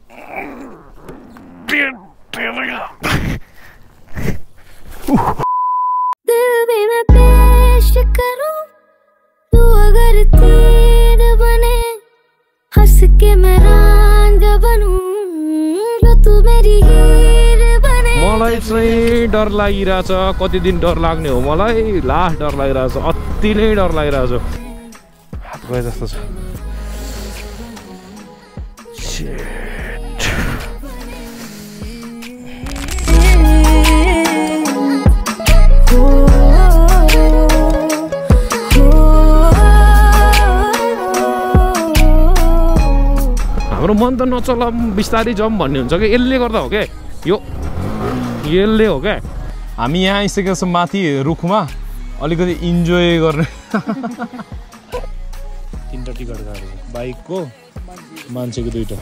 दिल भी मैं पेश करूं तू अगर तीर बने हंस के मैं रांझा बनूं जो तू मेरी हीर बने मलाई चाहिँ डर लागिरहेछ कति दिन डर लाग्ने हो मलाई लास्ट डर लागिरहेछ अति नै डर लागिरहेछ हात गए जस्तो छ हाम्रो मन त नचला बिस्तारै जाउँ भन्ने हुन्छ कि यसले गर्दा हो क्या यसले हो क्या हामी यहाँ आइसकेको छौँ माथि रुखमा अलिकति इन्जोय गर्ने तीनटा टिकट गाडी बाइकको मान्छेको दुईटा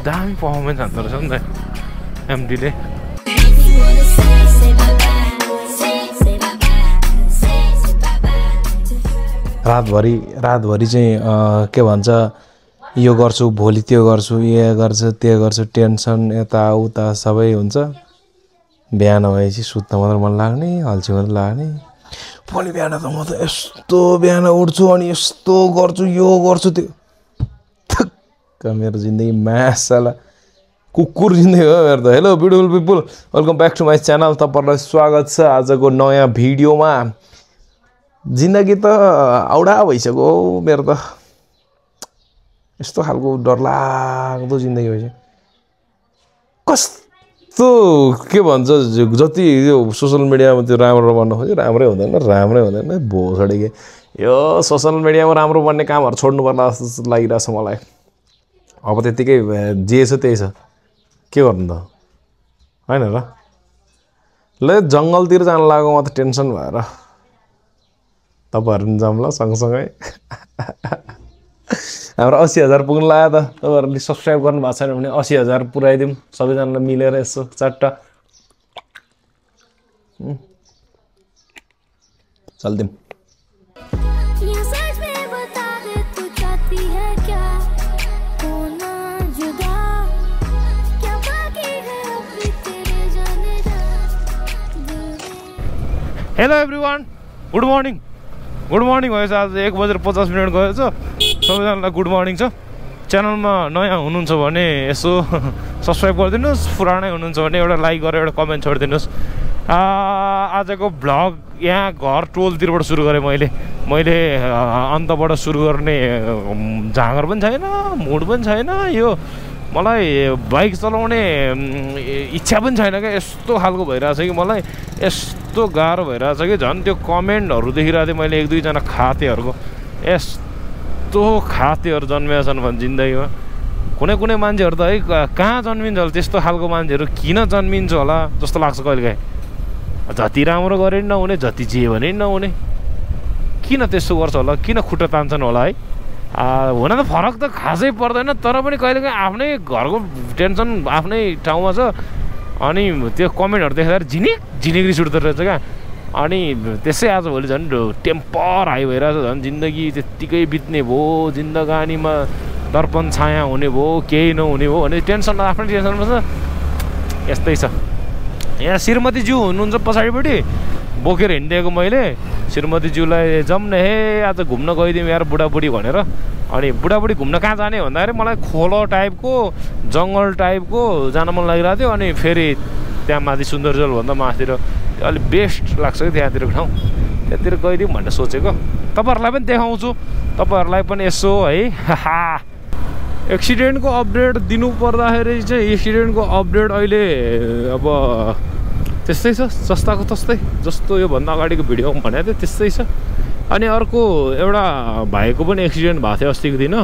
दामी पर्फर्मेन्स हान्दो रहेछ नि त एमडीले रातभरि चाहिँ के भन्छ यो गर्छु भोलि त्यो गर्छु यो गर्छु त्यो गर्छु टेन्सन यताउता सबै हुन्छ बिहान भएपछि सुत्न मात्र मन लाग्ने अल्छी मात्र लाग्ने भोलि बिहान त म त यस्तो बिहान उठ्छु अनि यस्तो गर्छु यो गर्छु त्यो मेरो जिन्दगी मासाला कुकुर जिन्दगी हो मेरो त hello beautiful people welcome back to my channel तपाईँहरूलाई स्वागत छ आजको नयाँ भिडियोमा जिन्दगी त औडा भइसक्यो मेरो त यस्तो खालको डरलाग्दो जिन्दगी भइसक्यो कस्तो के भन्छ जति यो सोसल मिडियामा त्यो राम्रो बन्न खोज्यो राम्रै हुँदैन भोसडे के यो सोसल मिडियामा राम्रो बन्ने कामहरू छोड्नु पर्ला जस्तो लागिरहेछ मलाई अब त्यतिकै जे छ त्यही छ के गर्नु त हैन र ल जङ्गलतिर जान लाग्यो म त टेन्सन भएर तपाईहरु पनि जाऊँ ल सँगसँगै हाम्रो 80,000 पुग्न लाग्यो त तपाईहरुले सब्स्क्राइब गर्नु भएको छैन भने 80,000 पुर्याइदिउँ सबैजनाले मिलेर यसो चट्टा चल्दिम हेलो एभ्रिवान गुड मर्निङ भएछ आज 1:50 गएछ सबैजनालाई गुड मर्निङ छ च्यानलमा नयाँ हुनुहुन्छ भने यसो सब्स्क्राइब गरिदिनुहोस् पुरानै हुनुहुन्छ भने एउटा लाइक गरेर एउटा कमेन्ट छोडिदिनुहोस् आजको भ्लग यहाँ घर टोलतिरबाट सुरु गरेँ मैले अन्तबाट सुरु गर्ने जाँगर पनि छैन मुड पनि छैन यो मलाई बाइक चलाउने इच्छा पनि छैन क्या यस्तो खालको भइरहेछ कि मलाई यस्तो गाह्रो भइरहेछ कि झन् त्यो कमेन्टहरू देखिरहेको थिएँ मैले 1-2 खातेहरूको यस्तो खातेहरू जन्मेका छन् भने जिन्दगीमा कुनै मान्छेहरू त है कहाँ जन्मिन्छ होला त्यस्तो खालको मान्छेहरू किन जन्मिन्छ होला जस्तो लाग्छ कहिलेकाहीँ जति राम्रो गरे नि नहुने जति जे भने नि नहुने किन त्यस्तो गर्छ होला किन खुट्टा तान्छन् होला है हुन त फरक त खासै पर्दैन तर पनि कहिलेकाहीँ आफ्नै घरको टेन्सन आफ्नै ठाउँमा छ अनि त्यो कमेन्टहरू देख्दा झिनिक रिस उठ्दो रहेछ क्या अनि त्यसै आजभोलि झन् टेम्पर हाई भइरहेछ झन् जिन्दगी त्यत्तिकै बित्ने भयो जिन्दगानीमा दर्पण छाया हुने भयो केही नहुने भयो भने टेन्सन आफ्नै टेन्सनमा छ यस्तै छ यहाँ श्रीमतीज्यू हुनुहुन्छ पछाडिपट्टि बोकेर हिँडिदिएको मैले श्रीमतीज्यूलाई जाऊँ न हे आज घुम्न गइदिउँ यार बुढाबुढी भनेर अनि बुढाबुढी घुम्न कहाँ जाने भन्दाखेरि मलाई खोलो टाइपको जङ्गल टाइपको जान मन लागिरहेको थियो अनि फेरि त्यहाँ माथि सुन्दरजलभन्दा माथितिर अलिक बेस्ट लाग्छ कि त्यहाँतिरको ठाउँ त्यहाँतिर गइदिउँ भनेर सोचेको तपाईँहरूलाई पनि देखाउँछु तपाईँहरूलाई पनि यसो है एक्सिडेन्टको अपडेट दिनु पर्दाखेरि चाहिँ एक्सिडेन्टको अपडेट अहिले अब त्यस्तै छ जस्ताको तस्तै जस्तो योभन्दा अगाडिको भिडियोमा भनेको थियो त्यस्तै छ अनि अर्को एउटा भाइको पनि एक्सिडेन्ट भएको थियो अस्तिको दिन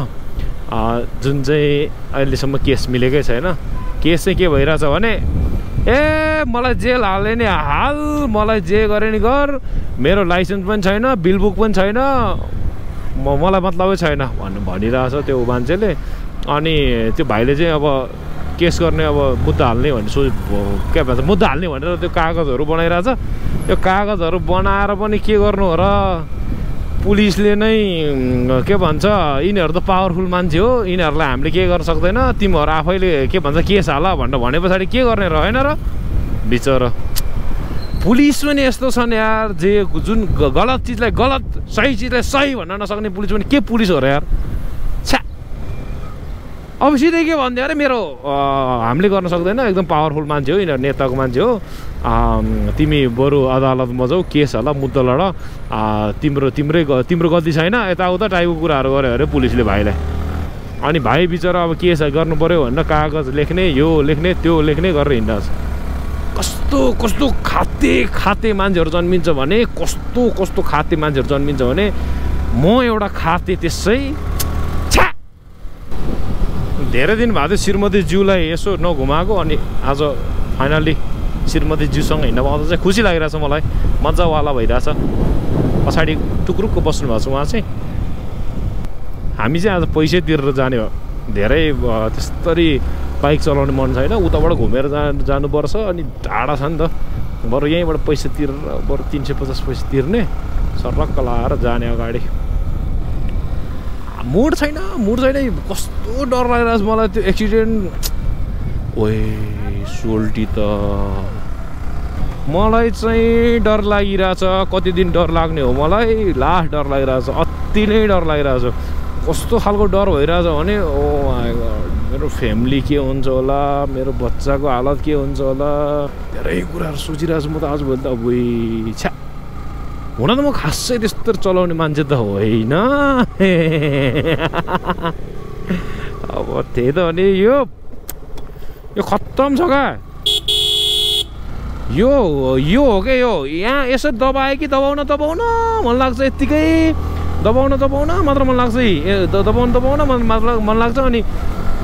जुन चाहिँ अहिलेसम्म केस मिलेकै छैन केस चाहिँ के भइरहेछ भने मलाई जेल हाल्ने नि हाल मलाई जे गरे नि गर मेरो लाइसेन्स पनि छैन बिल बुक पनि छैन मलाई मतलबै छैन भनिरहेछ त्यो मान्छेले अनि त्यो भाइले चाहिँ अब केस गर्ने अब मुद्दा हाल्ने भन्ने के भन्छ मुद्दा हाल्ने भनेर त्यो कागजहरू बनाइरहेछ त्यो कागजहरू बनाएर पनि के गर्नु हो र पुलिसले नै के भन्छ यिनीहरू त पावरफुल मान्छे हो, यिनीहरूलाई हामीले के गर्न सक्दैन, तिमीहरू आफैले के भन्छ केस हाल भने पछाडि के गर्ने रहेन र बिचरा। पुलिस पनि यस्तो छन् यार, जे जुन गलत चिजलाई गलत, सही चिजलाई सही भन्न नसक्ने पुलिस पनि के पुलिस हो र यार। छ्या, अब सिधै के भन्थ्यो अरे मेरो हामीले गर्न सक्दैन, एकदम पावरफुल मान्छे हो यिनीहरू, नेताको मान्छे हो, तिमी बरु अदालतमा जाऊ, केस होला, मुद्दा लड, तिम्रो गल्ती छैन, यताउता टाइपको कुराहरू गर्यो अरे पुलिसले भाइलाई। अनि भाइ बिचरा अब केस गर्नु पऱ्यो भनेर कागज लेख्ने, यो लेख्ने त्यो लेख्ने गरेर हिँड्छ। कस्तो कस्तो खाते मान्छेहरू जन्मिन्छ भने, कस्तो खाते मान्छेहरू जन्मिन्छ भने, म एउटा खाते त्यसै। छ्या, धेरै दिन भएको थियो श्रीमतीज्यूलाई यसो नघुमाएको, अनि आज फाइनल्ली श्रीमतीज्यूसँग हिँड्न पाउँदा चाहिँ खुसी लागिरहेछ मलाई, मजावाला भइरहेछ। पछाडि टुक्रुक्क बस्नु भएको छ उहाँ चाहिँ। हामी चाहिँ आज पैसै तिरेर जाने हो, धेरै त्यस्तरी बाइक चलाउने मन छैन, उताबाट घुमेर जानुपर्छ, अनि टाढा छ नि त, बरु यहीँबाट पैसा तिरेर बरु 350 पैसा तिर्ने, सर्रक्क लाएर जाने अगाडि। मुड छैन, कस्तो डर लागिरहेछ मलाई त्यो एक्सिडेन्ट। ओए सोल्टी त मलाई चाहिँ डर लागिरहेछ, कति दिन डर लाग्ने हो मलाई, लास्ट डर लागिरहेछ, अति नै डर लागिरहेछ। कस्तो खालको डर भइरहेछ भने, ओ माई गॉड, मेरो फ्यामिली के हुन्छ होला, मेरो बच्चाको हालत के हुन्छ होला, धेरै कुराहरू सोचिरहेछु म त आजभोलि त। अब छ्या, हुन त म खासै त्यस्तो चलाउने मान्छे त होइन। अब त्यही त भने यो खत्तम छ क्या, यो हो क्या यो। यहाँ यसो दबायो कि दबाउन मन लाग्छ, यत्तिकै दबाउन मात्र मन लाग्छ, दबाउन मन लाग्छ, अनि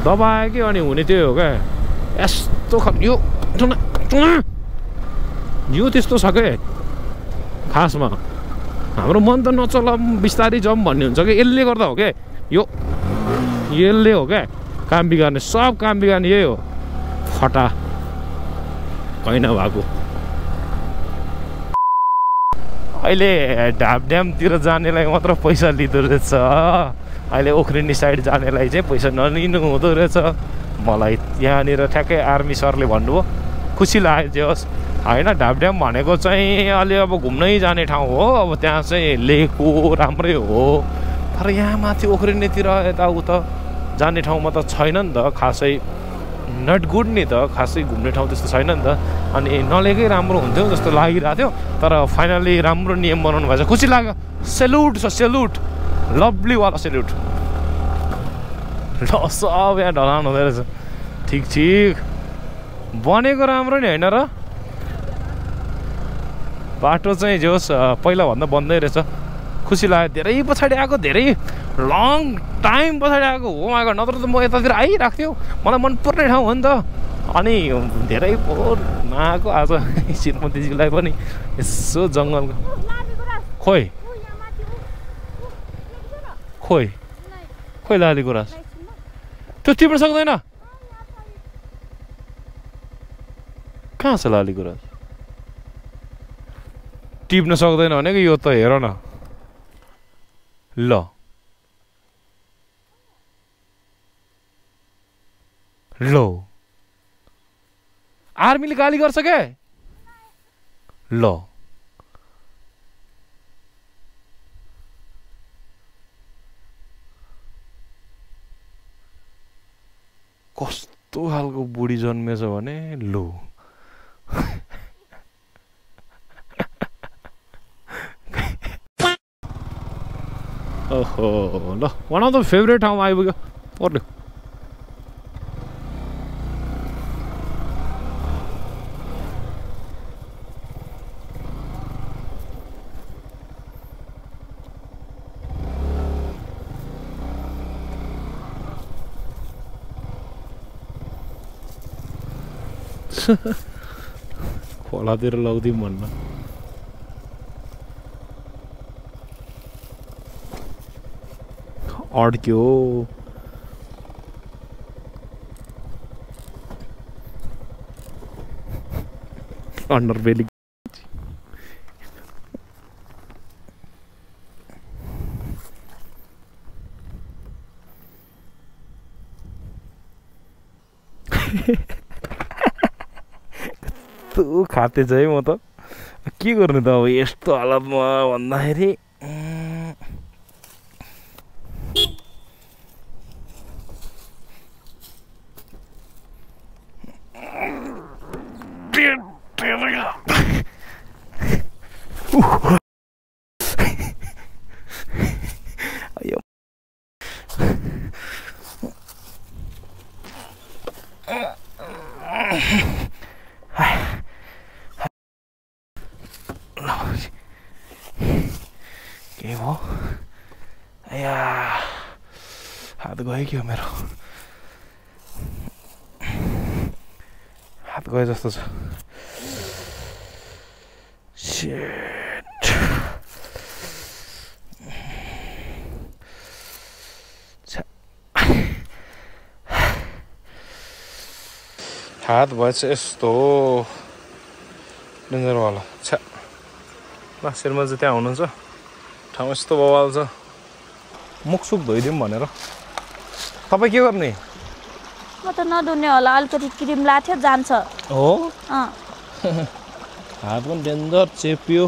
दबायो कि अनि हुने त्यो हो क्या। यस्तो यो त्यस्तो छ क्या खासमा। हाम्रो मन त नचला, बिस्तारै जाउँ भन्ने हुन्छ क्या, यसले गर्दा हो क्या यो, यसले हो क्या काम बिगार्ने, सब काम बिगार्ने यही हो, फटा होइन भएको। अहिले ढाबड्यामतिर जानेलाई मात्र पैसा लिँदो रहेछ, अहिले ओखरिनी साइड जानेलाई चाहिँ पैसा नलिनु हुँदो रहेछ। मलाई यहाँनिर ठ्याक्कै आर्मी सरले भन्नुभयो, खुसी लाग्यो जे होस् होइन। ढाबड्याम भनेको चाहिँ अलि अब घुम्नै जाने ठाउँ हो, अब त्यहाँ चाहिँ लेकको राम्रै हो, तर यहाँ माथि ओखरिनीतिर यताउता जाने ठाउँमा त छैन नि त खासै, नट गुड नि त, खासै घुम्ने ठाउँ त्यस्तो छैन नि त। अनि नलेकै राम्रो हुन्थ्यो जस्तो लागिरहेको थियो, तर फाइनली राम्रो नियम बनाउनु भएछ, खुसी लाग्यो। सेल्युट छ, सेल्युट, लभलीवाला सेल्युट। ल सब यहाँ ढलान हुँदो रहेछ, ठिक बनेको राम्रो नि होइन र। बाटो चाहिँ जे होस् पहिलाभन्दा बन्दै रहेछ, खुसी लाग्यो। धेरै पछाडि आएको, धेरै लङ टाइम पछाडि आएको हो माइ गॉड, नत्र त म यतातिर आइरहेको थियो, मलाई मनपर्ने ठाउँ हो नि त। अनि धेरै पोहोर नआएको आज श्रीमतीजीलाई पनि यसो जङ्गलको खोइ लाली गुराँस त्यो टिप्न सक्दैन, कहाँ छ लाली गुराँस? टिप्न सक्दैन भनेको यो त हेर न, ल आर्मीले गाली गर्छ क्या, ल कस्तो खालको बुढी जन्मेछ भने, लो ओहो ल वान अफ द फेभरेट ठाउँमा आइपुग्यो पर्यो। खोलातिर लगिदिउँ भन्न अड्क्यो। अन्डरबेली कस्तो खाते छ है म त के गर्नु त अब यस्तो हालतमा भन्दाखेरि के भयो आया हात गयो कि मेरो हात गयो जस्तो छ शिट हात भएछ यस्तो डेन्जरवाला छ्या ल शेर्मा चाहिँ त्यहाँ हुनुहुन्छ ठाउँ यस्तो बवाल छ मुखसुख धोइदिउँ भनेर तपाईँ के गर्ने म त नधुने होला अलिकति क्रिम लाथ्यो जान्छ हो हात पनि डेन्जर चेपियो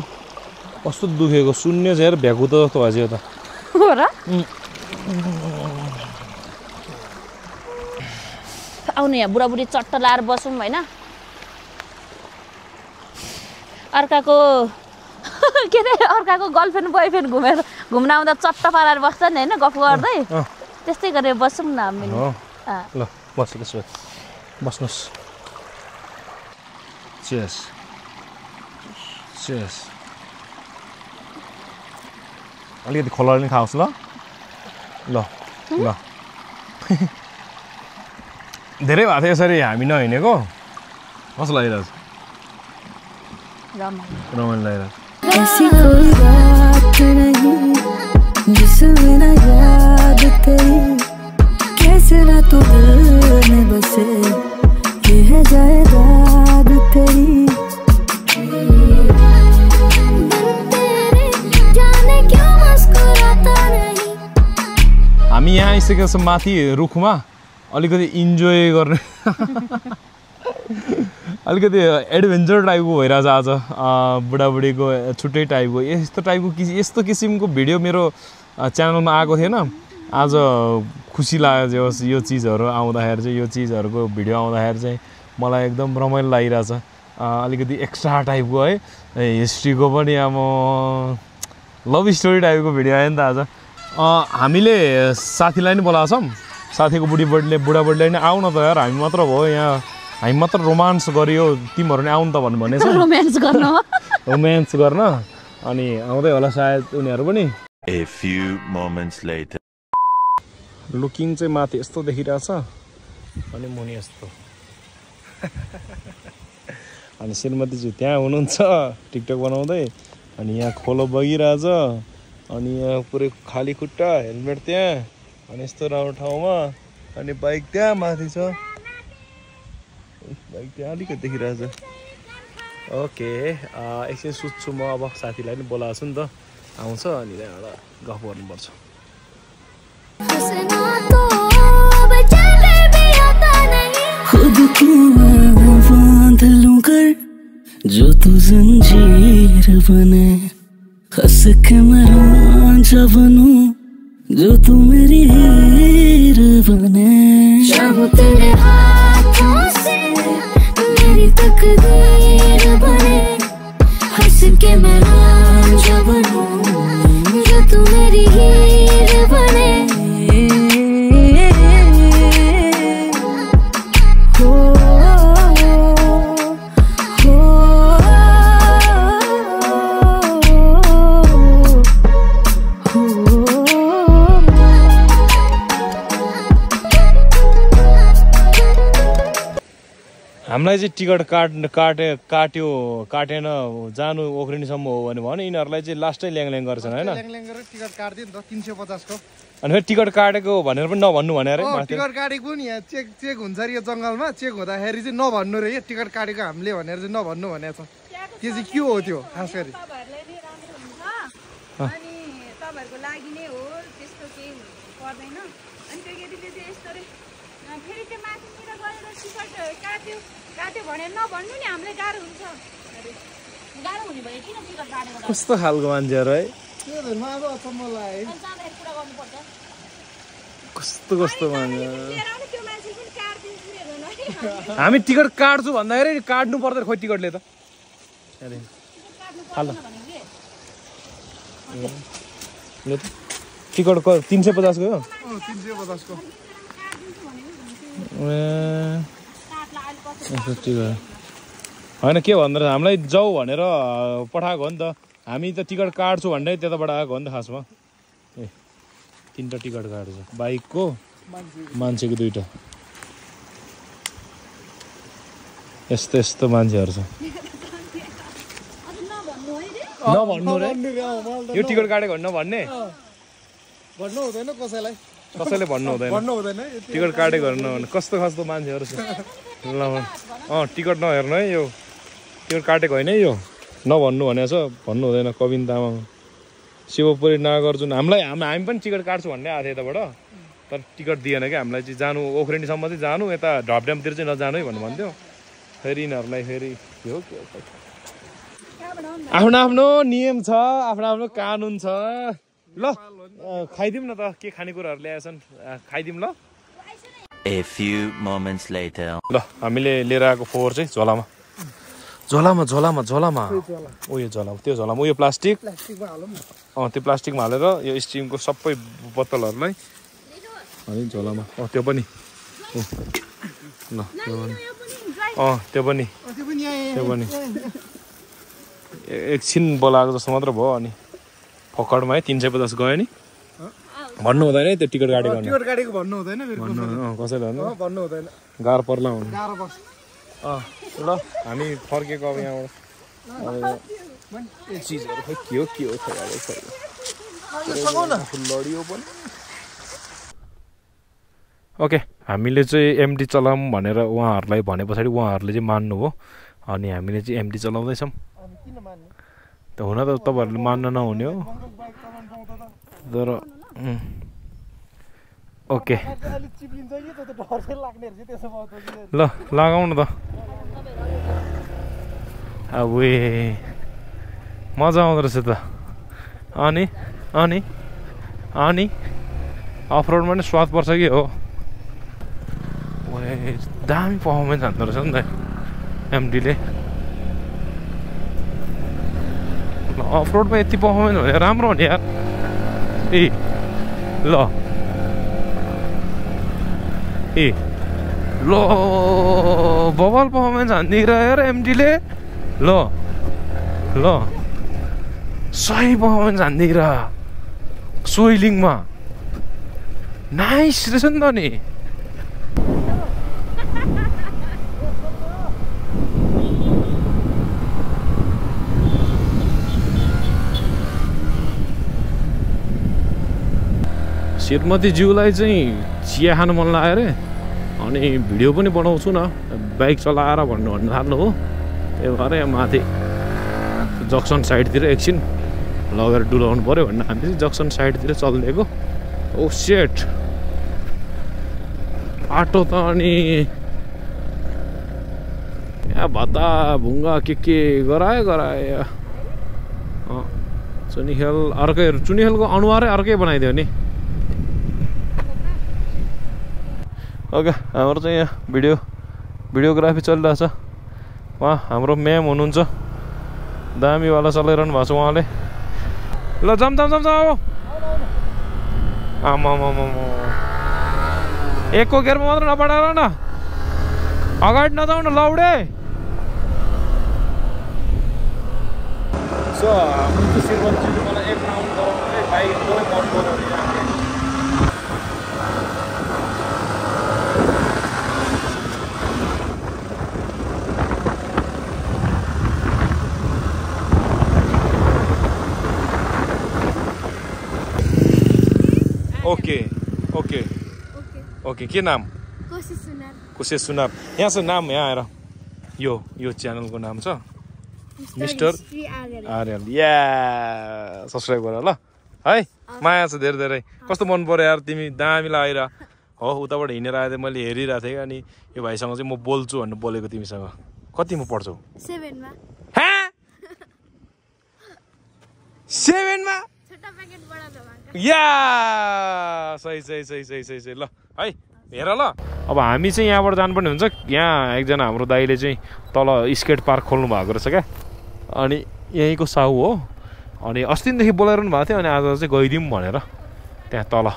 कस्तो दुखेको शून्य चाहिँ भ्याकु त जस्तो भएछ यो त हो र आउनु यहाँ बुढाबुढी चट्ट लाएर बसौँ होइन अर्काको के अरे अर्काको गर्लफ्रेन्ड बोयफ्रेन्ड घुम्न आउँदा चट्ट पारेर बस्छ नि होइन गफ गर्दै त्यस्तै गरेर बसौँ न हामीले ल बस्नु त्यसो भए बस्नुहोस् चियर्स चियर्स अलिकति खोला पनि खाओस् ल ल ल धेरै भएको थियो यसरी हामी नहिँडेको कस्तो लागिरहेको छ रमाइलो लागिरहेको ऐसी कोई बात नहीं जिसमें ना याद तेरी कैसे ना तू दिल में बसे ये है जायदाद तेरी जाने क्यों मुस्कुराता नहीं हामी यहाँ आइसकेको छौँ माथि रुखमा अलिकति इन्जोय गर्ने अलिकति एडभेन्चर टाइपको भइरहेछ आज बुढाबुढीको छुट्टै टाइपको यस्तो किसिमको भिडियो मेरो च्यानलमा आएको थिएन आज खुसी लाग्यो यो चिजहरू आउँदाखेरि चाहिँ यो चिजहरूको भिडियो आउँदाखेरि चाहिँ मलाई एकदम रमाइलो लागिरहेछ अलिकति एक्स्ट्रा टाइपको है हिस्ट्रीको पनि अब लभ स्टोरी टाइपको भिडियो आयो नि त आज हामीले साथीलाई नि बोलाएको छौँ साथीको बुढाबुढीले नि आउन त यार हामी मात्र भयो यहाँ हामी मात्र रोमान्स गरियो तिमीहरू नि आउनु त भनेछ रोमान्स गर्न अनि आउँदै होला सायद उनीहरू पनि A few moments later. Looking चाहिँ माथि यस्तो देखिरहेछ अनि मुनि यस्तो अनि श्रीमतीजी त्यहाँ हुनुहुन्छ टिकटक बनाउँदै अनि यहाँ खोलो बगिरहेछ अनि यहाँ पुरै खाली खुट्टा हेलमेट त्यहाँ अनि यस्तो राम्रो ठाउँमा अनि बाइक त्यहाँ माथि छ बाइक त्यहाँ अलिकति देखिरहेछ ओके एकछिन सुत्छु म अब साथीलाई पनि बोलाएको छु नि त आउँछ अनि त्यहाँबाट गफ गर्नुपर्छ खुद को बांध लूं कर जो तू जंजीर बने हंस के मैं रांझा बनूं जो तू मेरी हीर बने चाहूं तेरे हाथों से मेरी तकदीर बने हंस के मैं रांझा बनूं जो तू मेरी हीर बने हामीलाई चाहिँ टिकट काटेन जानु ओख्रिनीसम्म हो भने यिनीहरूलाई चाहिँ लास्टै ल्याङल्याङ गर्छन् होइन टिकट काट्दियो नि त 350 को अनि फेरि टिकट काटेको भनेर पनि नभन्नु भने अरे टिकट काटेको नि यहाँ चेक हुन्छ रे यो जंगलमा चेक हुँदाखेरि चाहिँ नभन्नु रे यो टिकट काटेको हामीले भनेर चाहिँ नभन्नु भनेको छ त्यो चाहिँ के हो त्यो खास गरी अनि तपाईहरुको लागि नै हो त्यस्तो केही पर्दैन अनि त्यो केटीले चाहिँ यस्तो रे फेरि त्यो माथितिर गएर टिकट काट्यो भने नभन्नु नि हामीलाई गाह्रो हुन्छ गाह्रो हुने भयो किन टिकट काटेको कस्तो खालको मान्छेहरू है त्यो त मलाई अचम्म लाग्यो जाँदाखेरि कुरा गर्नुपर्छ कस्तो कस्तो मान्छे लिएर आउनु त्यो मान्छे पनि काट्दिन्छु हेर्नु है हामी टिकट काट्छु भन्दाखेरि काट्नु पर्दैन खोइ टिकटले त अरे हाल टिकट 350 को 350 को होइन के भन्दो रहेछ हामीलाई जाऊ भनेर पठाएको हो नि त हामी त टिकट काट्छु भन्दै त्यताबाट आएको हो नि त खासमा ए 3टा टिकट काटेछ बाइकको मान्छेको 2टा यस्तो यस्तो मान्छेहरू छ नभन्नु रे यो टिकट काटेको नभन्ने भन्नु हुँदैन कसैलाई कसैले भन्नु हुँदैन टिकट काटेको नभन्ने कस्तो कस्तो मान्छेहरू छ ल टिकट नहेर्नु है यो टिकट काटेको होइन है यो नभन्नु भनेको छ भन्नु हुँदैन कविन तामाङ शिवपुरी नागार्जुन हामी पनि टिकट काट्छु भन्ने आएको थियो यताबाट तर टिकट दिएन क्या हामीलाई चाहिँ जानु ओखरेनीसम्म चाहिँ जानु यता ढपड्यामतिर चाहिँ नजानु है भन्नु भन्थ्यो फेरि यिनीहरूलाई फेरि के हो आफ्नो आफ्नो नियम छ आफ्नो आफ्नो कानुन छ ल खाइदिउँ न त के खानेकुराहरू ल्याएछन् खाइदिउँ ल A few moments later. ल हामीले लिएर आएको फोहोर चाहिँ झोलामा उयो झोला त्यो झोलामा उयो प्लास्टिक त्यो प्लास्टिकमा हालेर यो स्टिमको सबै बोतलहरूलाई हाल्यो झोलामा त्यो पनि ल त्यो पनि एकछिन बोलाएको जस्तो मात्र भयो अनि फकडमा है 350 गयो नि भन्नु हुँदैन है त्यो टिकट काटेको भन्नु हुँदैन कसैले भन्नु हुँदैन गाह्रो पर्ला हुनु गाह्रो पर्छ ल हामी फर्केको अब यहाँबाट चिजहरू खै के हो लडियो पनि ओके हामीले चाहिँ एमडी चलाऊँ भनेर उहाँहरूलाई भने पछाडि उहाँहरूले चाहिँ मान्नु हो अनि हामीले चाहिँ एमडी चलाउँदैछौँ त हुन त तपाईँहरूले मान्न नहुने हो तर ओके ल लगाउनु त अब मजा आउँदो रहेछ त अनि अफरोडमा नि स्वाद पर्छ कि हो दामी पर्फर्मेन्स हान्दो रहेछ नि त एमडीले अफरोडमा यति पर्फर्मेन्स भने राम्रो हो नि यार ल बबल पर्फर्मेन्स हानिदिएर एमडीले ल सही पर्फर्मेन्स हानिदिएर सोइलिङमा नाइस रहेछ नि त नि श्रीमतीज्यूलाई चाहिँ चिया खानु मन लाग्यो अरे अनि भिडियो पनि बनाउँछु न बाइक चलाएर भन्नु थाल्नु हो त्यही भएर यहाँ माथि जक्सन साइडतिर एकछिन लगेर डुलाउनु पऱ्यो भन्ने हामी चाहिँ जक्सन साइडतिर चलिदिएको ओ सेट बाटो त अनि यहाँ भत्ता भुङ्गा के गरायो चुनिखेल अर्कै चुनिखेलको अनुहारै अर्कै बनाइदियो नि ओके हाम्रो चाहिँ यहाँ भिडियोग्राफी चलिरहेछ उहाँ हाम्रो म्याम हुनुहुन्छ दामीवाला चलाइरहनु भएको छ उहाँले ल जाम अब आमा एकको गेरमा मात्र नपठाएर न अगाडि नजाउँ न लौडे सो श्रीमतीले मलाई एक राउन्ड गराउनु बाइक एकदमै मन पऱ्यो ओके के नाम कोशिश सुनार यहाँ छ नाम यहाँ आएर यो च्यानलको नाम छ मिस्टर आर्यन या सब्सक्राइब गर ल है माया छ धेरै कस्तो मन पर्यो यार तिमी दामी लागेर हो उताबाट हिँडेर आएर मैले हेरिरहेको थिएँ अनि यो भाइसँग चाहिँ म बोल्छु भन्नु बोलेको तिमीसँग कतिमा पढ्छौ 7 मा 7 मा छोटा प्याकेट बडा धमाका या सही ल है हेर ल अब हामी चाहिँ यहाँबाट जानुपर्ने हुन्छ यहाँ एकजना हाम्रो दाइले चाहिँ तल स्केट पार्क खोल्नु भएको रहेछ क्या अनि यहीँको साहु हो अनि अस्तिदेखि बोलाइरहनु भएको थियो अनि आज चाहिँ गइदिउँ भनेर त्यहाँ तल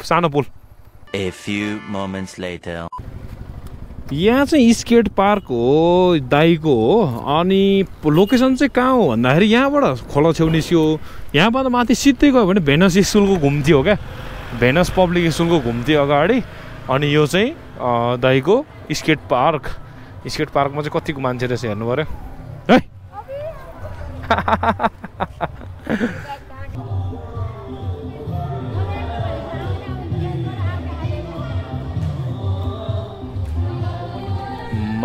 सानो पुल A few moments later. यहाँ चाहिँ स्केट पार्क हो दाइको हो अनि लोकेसन चाहिँ कहाँ हो भन्दाखेरि यहाँबाट खोला छेउ निस्क्यो यहाँबाट माथि सिधै गयो भने भेनस स्कुलको घुम्थ्यो क्या भेनस पब्लिक स्कुलको घुम्थ्यो अगाडि अनि यो चाहिँ दाइको स्केट पार्कमा चाहिँ कतिको मान्छे रहेछ हेर्नु पऱ्यो है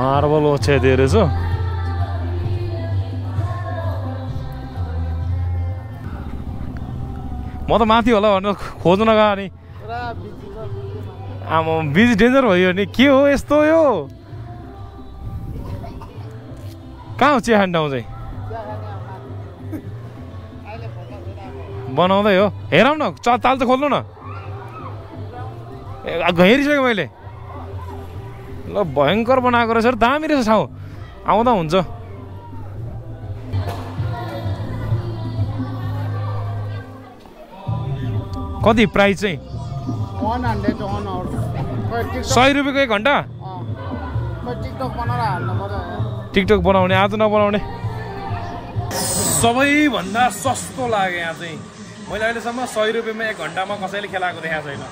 मार्बल ओछ्याइदियो रहेछ म त माथि होला भनेर खोज्न गयो नि आमा बिजी डेन्जर भयो नि के हो यस्तो यो कहाँ हो चिया खाने ठाउँ चाहिँ बनाउँदै हो हेरौँ न ताल त खोल्नु न हेरिसकेँ मैले ल भयङ्कर बनाएको रहेछ दामी रहेछ ठाउँ आउँदा हुन्छ कति प्राइस चाहिँ 100 रुपियाँको 1 घन्टा टिकटक बनाउने आज नबनाउने सबैभन्दा सस्तो लाग्यो यहाँ चाहिँ मैले अहिलेसम्म 100 रुपियाँमा 1 घन्टामा कसैले खेलाएको देखाएको छैन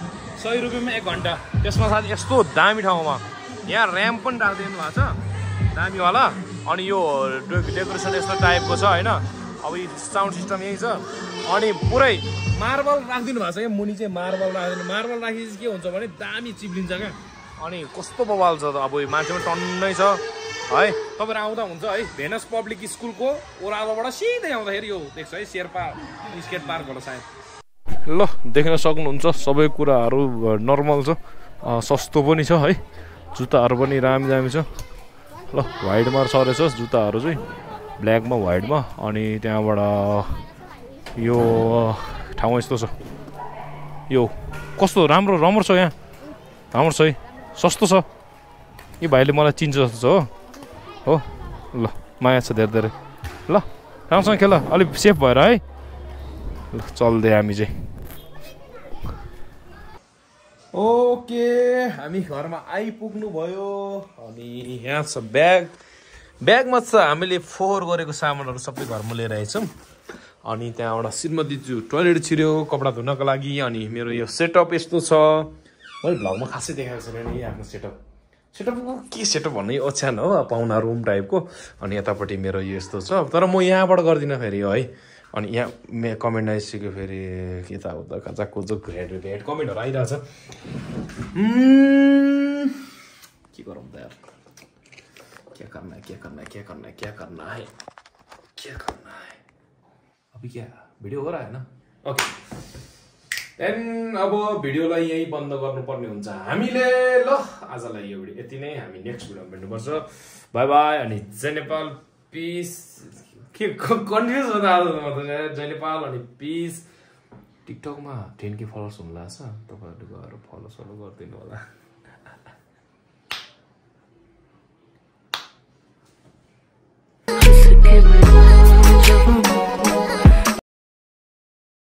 100 रुपियाँमा 1 घन्टा त्यसमा साथ यस्तो दामी ठाउँमा यहाँ ऱ्याम्प पनि राखिदिनु भएको छ दामीवाला अनि यो डेकोरेसन यस्तो टाइपको छ होइन अब साउन्ड सिस्टम यही छ अनि पुरै मार्बल राखिदिनु भएको छ क्या मुनि चाहिँ मार्बल राखिदिनु के हुन्छ भने दामी चिप्लिन्छ क्या अनि कस्तो बवाल छ त अब मान्छे पनि टन्नै छ है तपाईँहरू आउँदा हुन्छ है भेनस पब्लिक स्कुलको ओह्रालोबाट सिधै आउँदाखेरि यो देख्छ है शेर्पा स्केट पार्क होला सायद ल देख्न सक्नुहुन्छ सबै कुराहरू नर्मल छ सस्तो पनि छ है जुत्ताहरू पनि दामी छ ल व्हाइटमा छ रहेछ जुत्ताहरू चाहिँ ब्ल्याकमा व्हाइटमा अनि त्यहाँबाट यो ठाउँ यस्तो छ यो कस्तो राम्रो छ यहाँ राम्रो छ है सस्तो छ यो भाइले मलाई चिन्छ जस्तो छ हो ल माया छ धेरै ल राम्रोसँग खेल अलिक सेफ भएर है ल चल्दै हामी चाहिँ ओके हामी घरमा आइपुग्नु भयो अनि यहाँ छ ब्यागमा छ हामीले फोहोर गरेको सामानहरू सबै घरमा लिएर आएछौँ अनि त्यहाँबाट श्रीमतीज्यू टोयलेट छिर्यो कपडा धुनको लागि अनि मेरो यो सेटअप यस्तो छ मैले भ्लगमा खासै देखाएको छैन नि आफ्नो सेटअपको के सेटअप भन्ने ओछ्यान हो पाहुना रुम टाइपको अनि यतापट्टि मेरो यो यस्तो छ तर म यहाँबाट गर्दिनँ फेरि है अनि यहाँ कमेन्ट आइसक्यो फेरि यताउता कचाककुचुक हेड कमेन्टहरू आइरहेछ के गरौँ त यार क्या करना है अभी क्या भिडियो हो रहा है ना ओके देन अब भिडियोलाई यही बन्द गर्नुपर्ने हुन्छ हामीले ल आजलाई यो भिडियो यति नै हामी नेक्स्ट भिडियोमा भेट्नुपर्छ बाई बाई अनि जय नेपाल पिस के कन्फ्युज हुँदा आज म त जय नेपाल अनि पिस टिकटकमा 10K फलोवर्स हुन लाग्छ तपाईहरुले गएर फलो गरिदिनु होला